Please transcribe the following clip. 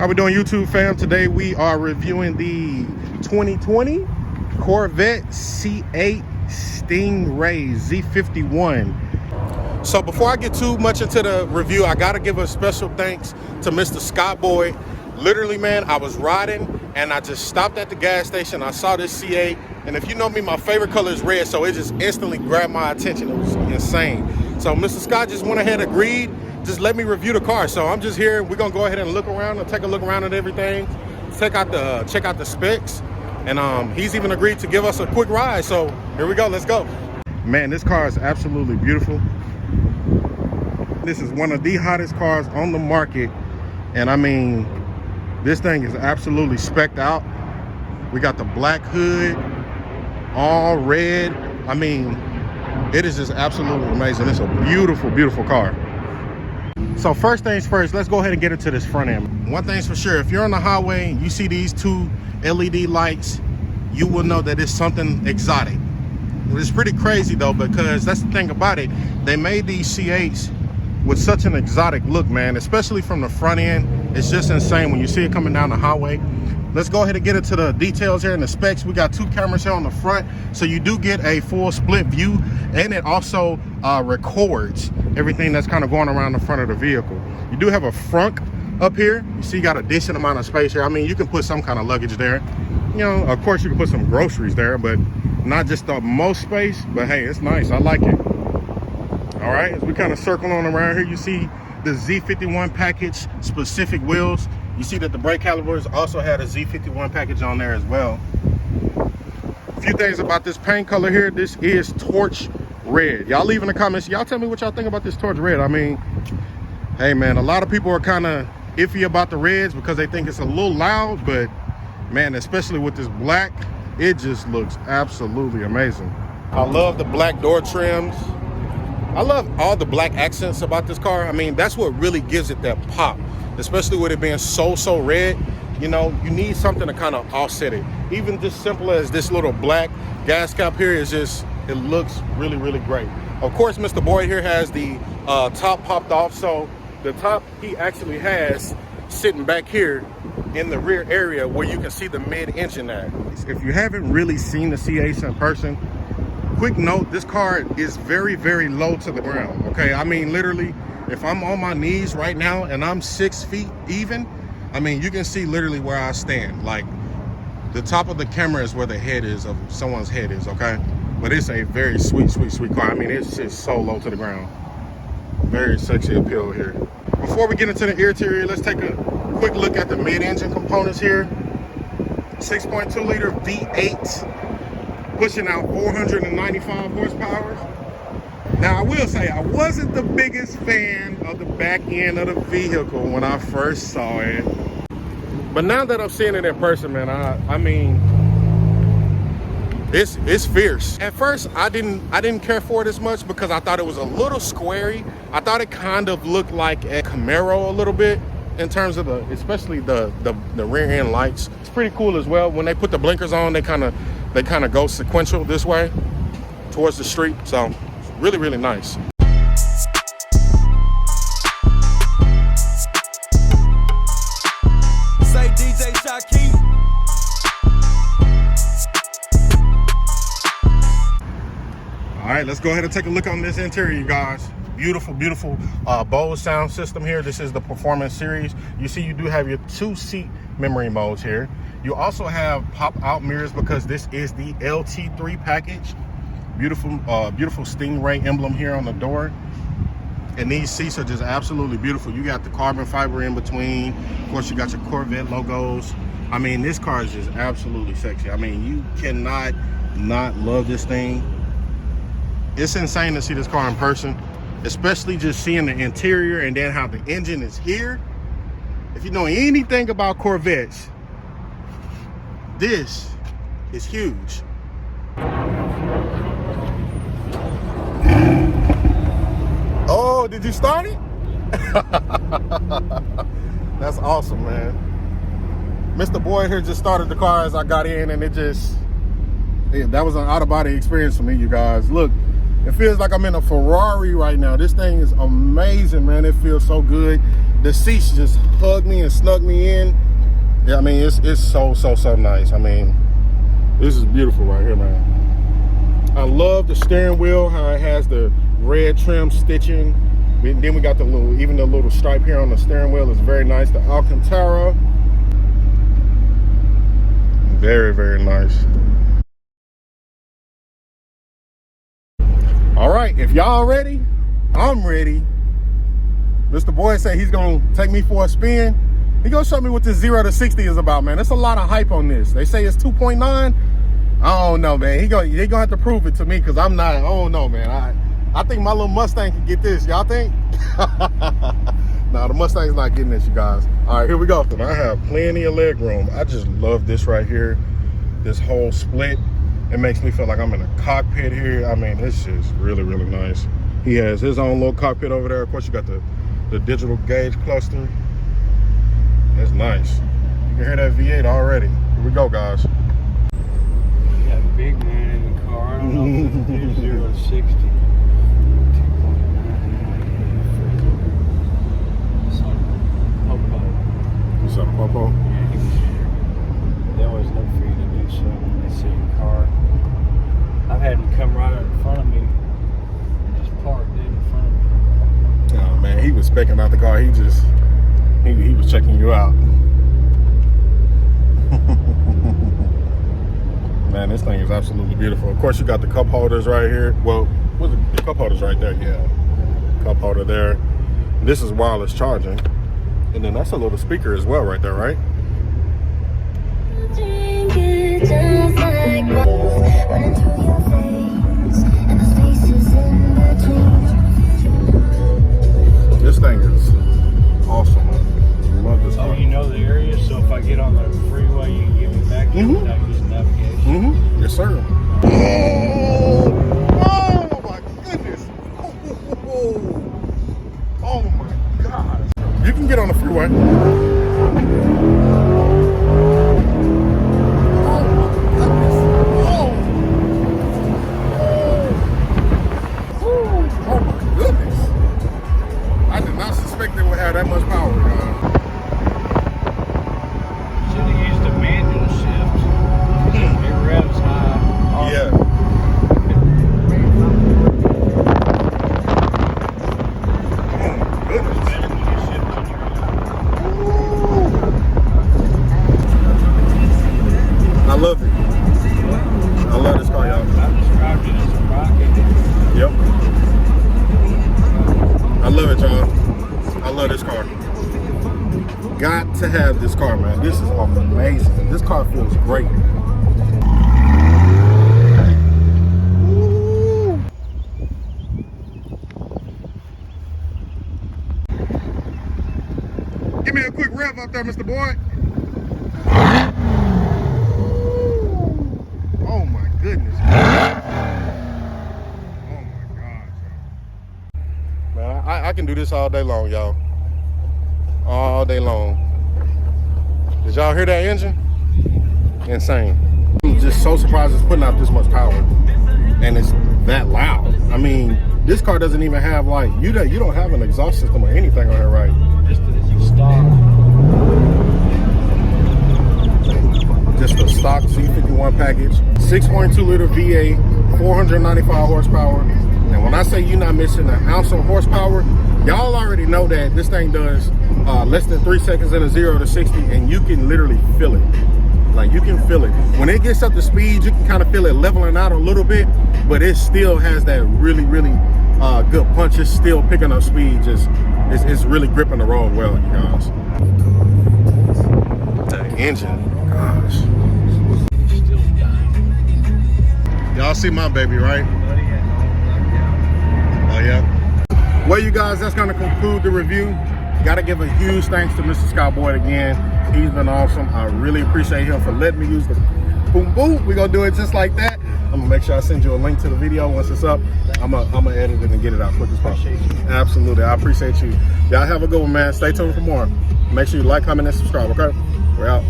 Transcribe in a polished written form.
How we doing, YouTube fam? Today we are reviewing the 2020 Corvette C8 Stingray Z51. So before I get too much into the review, I gotta give a special thanks to Mr. Scott Boy. Literally, man, I was riding and I just stopped at the gas station. I saw this C8, and if you know me, my favorite color is red, so it just instantly grabbed my attention. It was insane. So Mr. Scott just went ahead and agreed, just let me review the car. So I'm just here. We're gonna go ahead and look around and take a look around at everything, check out the specs, and he's even agreed to give us a quick ride. So here we go. Let's go. Man, this car is absolutely beautiful. This is one of the hottest cars on the market, and I mean, this thing is absolutely specced out. We got the black hood, all red. I mean, it is just absolutely amazing. It's a beautiful, beautiful car. So first things first, let's go ahead and get into this front end. One thing's for sure, if you're on the highway and you see these two LED lights, you will know that it's something exotic. It's pretty crazy though, because that's the thing about it. They made these C8s with such an exotic look, man, especially from the front end. It's just insane when you see it coming down the highway. Let's go ahead and get into the details here and the specs. We got two cameras here on the front, so you do get a full split view, and it also records everything that's kind of going around the front of the vehicle. You do have a frunk up here. You see you got a decent amount of space here. I mean, you can put some kind of luggage there. You know, of course you can put some groceries there, but not just the most space, but hey, it's nice. I like it. All right, as we kind of circle on around here, you see the Z51 package specific wheels. You see that the brake calipers also had a Z51 package on there as well. A few things about this paint color here. This is torch red. Y'all leave in the comments. Y'all tell me what y'all think about this torch red. I mean, hey man, a lot of people are kind of iffy about the reds because they think it's a little loud, but man, especially with this black, it just looks absolutely amazing. I love the black door trims. I love all the black accents about this car. I mean, that's what really gives it that pop, especially with it being so red. You know, you need something to kind of offset it. Even just simple as this little black gas cap here is just, it looks really, really great. Of course, Mr. Boyd here has the top popped off. So the top he actually has sitting back here in the rear area where you can see the mid-engine at. If you haven't really seen the C8 in person, quick note, this car is very, very low to the ground, okay? I mean, literally, if I'm on my knees right now and I'm 6 feet even, I mean, you can see literally where I stand. Like, the top of the camera is where the head is of someone's head is, okay? But it's a very sweet, sweet, sweet car. I mean, it's just so low to the ground. Very sexy appeal here. Before we get into the interior, let's take a quick look at the mid-engine components here. 6.2 liter V8. Pushing out 495 horsepower. Now I will say I wasn't the biggest fan of the back end of the vehicle when I first saw it, but now that I'm seeing it in person, man, I mean, it's fierce. At first I didn't care for it as much because I thought it was a little squarey. I thought it kind of looked like a Camaro a little bit in terms of especially the rear end lights. It's pretty cool as well. When they put the blinkers on, they kind of go sequential this way towards the street. So it's really, really nice. Say DJ Jockey. All right, let's go ahead and take a look on this interior, you guys. Beautiful, beautiful Bose sound system here. This is the Performance Series. You see you do have your 2-seat memory modes here. You also have pop-out mirrors because this is the LT3 package. Beautiful, beautiful Stingray emblem here on the door. And these seats are just absolutely beautiful. You got the carbon fiber in between. Of course, you got your Corvette logos. I mean, this car is just absolutely sexy. I mean, you cannot not love this thing. It's insane to see this car in person, especially just seeing the interior and then how the engine is here. If you know anything about Corvettes, this is huge. Oh, did you start it? That's awesome, man. Mr. Boyd here just started the car as I got in, and that was an out-of-body experience for me, you guys. Look, it feels like I'm in a Ferrari right now. This thing is amazing, man. It feels so good. The seats just hug me and snug me in. Yeah, I mean, it's so nice. I mean, this is beautiful right here, man. I love the steering wheel, how it has the red trim stitching. And then we got the little stripe here on the steering wheel is very nice. The Alcantara, very nice. All right, if y'all ready, I'm ready. Mr. Boy said he's gonna take me for a spin. He gonna show me what this 0 to 60 is about, man. There's a lot of hype on this. They say it's 2.9. I don't know, man. They gonna have to prove it to me, because I'm not. I don't know, man. I think my little Mustang can get this. Y'all think? Nah, the Mustang's not getting this, you guys. All right, here we go. I have plenty of leg room. I just love this right here. This whole split. It makes me feel like I'm in a cockpit here. I mean, it's just really nice. He has his own little cockpit over there. Of course, you got the digital gauge cluster. That's nice. You can hear that V8 already. Here we go, guys. You got a big man in the car. I don't know if it's 0 to 60. 2.9. You saw the popo? Yeah, they always look for you to do something when they see your car. I've had them come right up in front of me and just park dead in front of me. Oh man, he was specking out the car. He was checking you out. Man, this thing is absolutely beautiful. Of course, you got the cup holders right here. Well, what's the cup holders right there? Yeah, cup holder there. This is wireless charging, and then that's a little speaker as well right there, right? This thing is awesome. I love this car. You know the area, so if I get on the freeway, you can get me back here without using navigation. Yes, sir. Oh my goodness. Oh my God. You can get on the freeway. That much power, Should have used a manual shift. It revs high. Yeah. I love it. I love this car, y'all. I described it as a rocket. Yep. I love it, y'all. I love this car. Got to have this car, man. This is amazing. This car feels great. Ooh. Give me a quick rev up there, Mr. Boy. Oh my goodness. Oh my God. Man, I can do this all day long, y'all. All day long. Did y'all hear that engine? Insane. I'm just so surprised it's putting out this much power, and it's that loud. I mean, this car doesn't even have like you don't have an exhaust system or anything on here, right? Just the stock. Just the stock C51 package, 6.2 liter V8, 495 horsepower. And when I say you're not missing an ounce of horsepower, y'all already know that this thing does less than 3 seconds in a 0 to 60, and you can literally feel it. Like, you can feel it. When it gets up to speed, you can kind of feel it leveling out a little bit, but it still has that really good punch. It's still picking up speed. It's really gripping the road well, you guys. The engine, gosh. Still dying. Y'all see my baby, right? Oh yeah. Well, you guys, that's gonna conclude the review. Gotta give a huge thanks to Mr. Scott Boyd again. He's been awesome. I really appreciate him for letting me use the boom boom. We're gonna do it just like that. I'm gonna make sure I send you a link to the video once it's up. I'm gonna edit it and get it out quick as possible. Absolutely, I appreciate you. Y'all have a good one, man. Stay tuned for more. Make sure you like, comment, and subscribe, okay? We're out.